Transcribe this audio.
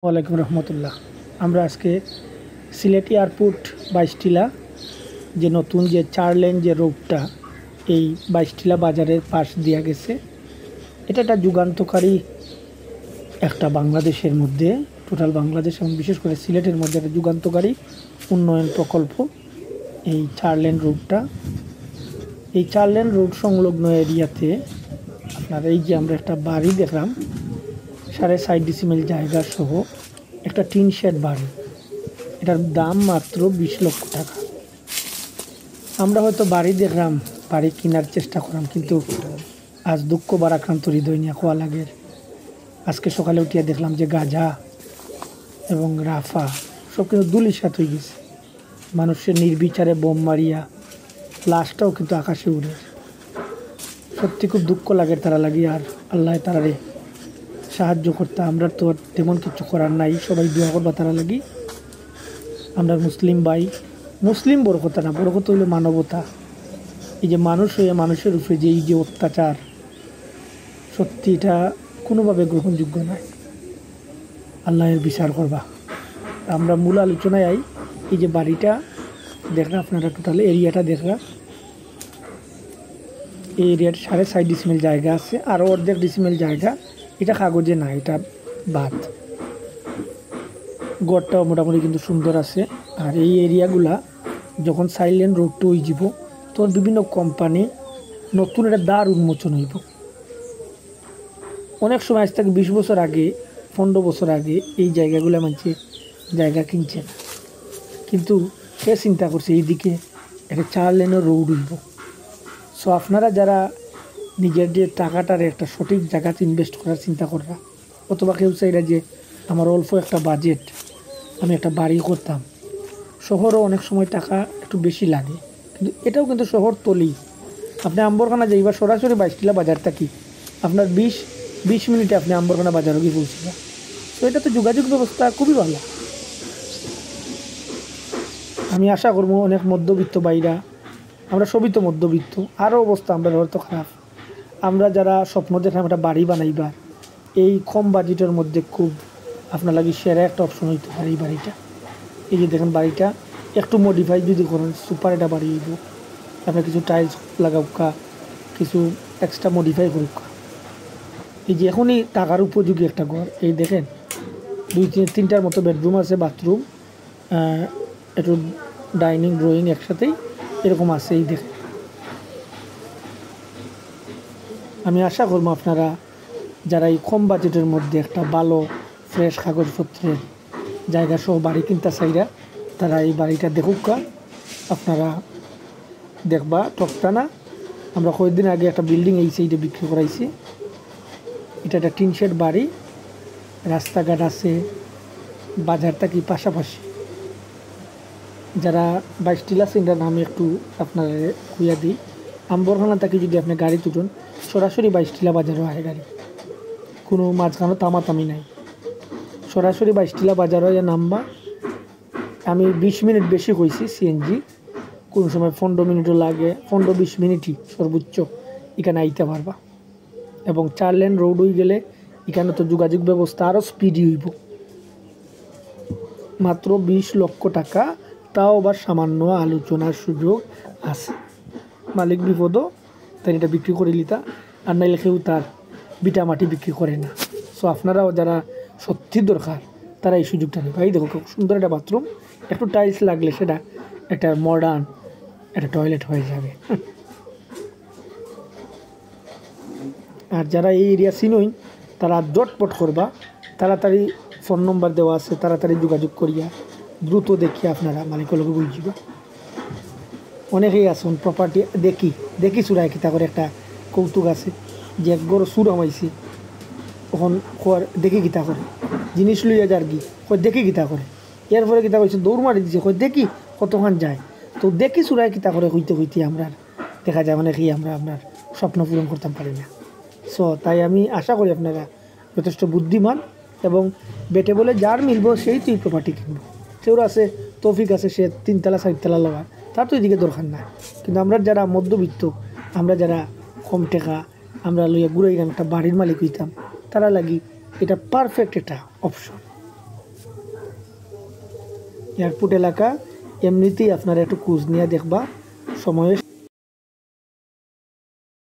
ওয়ালাইকুম রহমতুল্লাহ। আমরা আজকে সিলেট এয়ারপোর্ট 22 টিলা যে নতুন যে 4 লেন যে রোডটা এই 22 টিলা বাজারের পাশ দিয়া গেছে। এটা একটা যুগান্তকারী একটা বাংলাদেশের মধ্যে, টোটাল বাংলাদেশ এবং বিশেষ করে সিলেটের মধ্যে একটা যুগান্তকারী উন্নয়ন প্রকল্প এই 4 লেন রোডটা। এই 4 লেন রোড সংলগ্ন এরিয়াতে আপনার এই যে আমরা একটা বাড়ি দেখলাম 6.5 ডিসিমেল জায়গা সহ একটা টিন শেড বাড়ি, এটার দাম মাত্র 20 লক্ষ টাকা। আমরা হয়তো বাড়ি দেখলাম, বাড়ি কেনার চেষ্টা করলাম, কিন্তু আজ দুঃখ বারাক্রান্ত হৃদয় নিয়ে খোয়া লাগে। আজকে সকালে উঠিয়া দেখলাম যে গাজা এবং রাফা সব কিন্তু ধুলিসাৎ হয়ে গেছে। মানুষের নির্বিচারে বোম মারিয়া লাশটাও কিন্তু আকাশে উড়ে। সত্যি খুব দুঃখ লাগে তারা লাগি, আর আল্লাহ তারারে সাহায্য করতে। আমরা তো তেমন কিছু করার নাই, সবাই দোয়া করবা তারা লাগি। আমরা মুসলিম ভাই, মুসলিম বড় কথা না, বড় কথা হইল মানবতা। এই যে মানুষ হয়ে মানুষের উপরে যে এই যে অত্যাচার, সত্যি এটা কোনোভাবে গ্রহণযোগ্য নয়। আল্লাহের বিচার করবা। আমরা মূল আলোচনায় আই। এই যে বাড়িটা দেখা, আপনারা টোটাল এরিয়াটা দেখা, এই এরিয়ার 6.5 ডিসিমেল জায়গা আছে, আরও অর্ধেক ডিসিমেল জায়গা এটা কাগজে না, এটা বাদ। গড়টাও মোটামুটি কিন্তু সুন্দর আছে। আর এই এরিয়াগুলা যখন সাইলেন্ট রোডটা হয়ে যাব, তখন বিভিন্ন কোম্পানি নতুন একটা দ্বার উন্মোচন হইব। অনেক সময় আজ থেকে 20 বছর আগে, 15 বছর আগে এই জায়গাগুলো মানুষে জায়গা কিনছে না, কিন্তু সে চিন্তা করছে এইদিকে একটা 4 লেনের রোড হইব। সো আপনারা যারা নিজের যে টাকাটার একটা সঠিক জায়গাতে ইনভেস্ট করার চিন্তা কররা, অথবা কেউ চাইরা যে আমার অল্প একটা বাজেট আমি একটা বাড়ি করতাম, শহরও অনেক সময় টাকা একটু বেশি লাগে, কিন্তু এটাও কিন্তু শহর তলি। আপনি আম্বরখানা যাইবা সরাসরি 22 টিলা বাজার থাকি আপনার 20 মিনিটে আপনি আম্বরখানা বাজারও গিয়ে পৌঁছবা। তো এটা তো যোগাযোগ ব্যবস্থা খুবই ভালো। আমি আশা করবো অনেক মধ্যবিত্ত বাইরা, আমরা সবই তো মধ্যবিত্ত, আরও অবস্থা আমরা হয়তো খারাপ। আমরা যারা স্বপ্ন দেখলাম একটা বাড়ি বানাইবা, এই কম বাজেটের মধ্যে খুব আপনার লাগে সেরা একটা অপশন হইতে পারে এই বাড়িটা। এই যে দেখেন বাড়িটা একটু মডিফাই যদি করেন, সুপার একটা বাড়ি হইব। আপনার কিছু টাইলস লাগাউকা, কিছু এক্সট্রা মডিফাই করুকা। এই যে এখনই টাকার উপযোগী একটা ঘর। এই দেখেন 2-3টার মতো বেডরুম আছে, বাথরুম, একটু ডাইনিং ড্রয়িং একসাথেই এরকম আছে। এই দেখেন, আমি আশা করবো আপনারা যারা এই কম বাজেটের মধ্যে একটা ভালো ফ্রেশ কাগজপত্রের জায়গা সহ বাড়ি কিনতে চাইরা, তারা এই বাড়িটা দেখুকা। আপনারা দেখবা টকটা না। আমরা কয়েকদিন আগে একটা বিল্ডিং এই সাইডে বিক্রি করাইছি। এটা একটা টিন শেড বাড়ি, রাস্তাঘাট আছে, বাজারটা কি পাশাপাশি। যারা 22 টিলা সেন্টার নামে একটু আপনারা খুঁয়া দিই, আম্বরখানা থেকে যদি আপনি গাড়ি তুলুন সরাসরি 22 টিলা বাজারও আয় গাড়ি, কোনো মাঝখানে তামাতামি নাই। সরাসরি 22 টিলা বাজার হয়ে নামবা। আমি 20 মিনিট বেশি কইছি, সিএনজি কোন সময় 15 মিনিটও লাগে, 15-20 মিনিটই সর্বোচ্চ এখানে আইতে পারবা। এবং 4 লেন রোড হয়ে গেলে এখানে তো যোগাযোগ ব্যবস্থা আরও স্পিডি হইব। মাত্র 20 লক্ষ টাকা, তাও আবার সামান্য আলোচনার সুযোগ আছে। মালিক বিপদও তাই এটা বিক্রি করে লিতা, আর নাইলে কেউ তার বিটা মাটি বিক্রি করে না। সো আপনারাও যারা সত্যি দরকার তারা এই সুযোগটা নেবে। এই দেখো খুব সুন্দর একটা বাথরুম, একটু টাইলস লাগলে সেটা একটা মডার্ন একটা টয়লেট হয়ে যাবে। আর যারা এই এরিয়া চিনই তারা জটপট করবা, তাড়াতাড়ি ফোন নম্বর দেওয়া আছে, তাড়াতাড়ি যোগাযোগ করিয়া দ্রুত দেখিয়ে আপনারা মালিকের লোক বুঝিবা। অনেকেই আসুন প্রপার্টি দেখি চুরাই কিতা করে একটা কৌতুক আছে যে এক গড় চুর আমাইছি, তখন খোয়ার দেখি গীতা করে জিনিস লইয়া যার গি দেখি গীতা করে, এরপরে গীতা কইছে দৌড় মারি দিছে, দেখি কতক্ষণ যায়। তো দেখি চুরাই কিতা করে হইতে আমরা দেখা যায় অনেকেই আমরা আপনার স্বপ্ন পূরণ করতে পারি না। সো তাই আমি আশা করি আপনারা যথেষ্ট বুদ্ধিমান এবং বেটে বলে যার মিলব সেই তুই প্রপার্টি কিনবো। সেও আছে তৌফিক আছে, সে 3 তলা 4 তলা লওয়ার, তার তো এদিকে দরকার না। কিন্তু আমরা যারা মধ্যবিত্ত, আমরা যারা কম টাকা আমরা লইয়া ঘুরাইলাম একটা বাড়ির মালিক হইতাম, তারা লাগি এটা পারফেক্ট একটা অপশন। এয়ারপোর্ট এলাকা এমনিতেই আপনারা একটু খোঁজ নিয়ে দেখবা সময়ে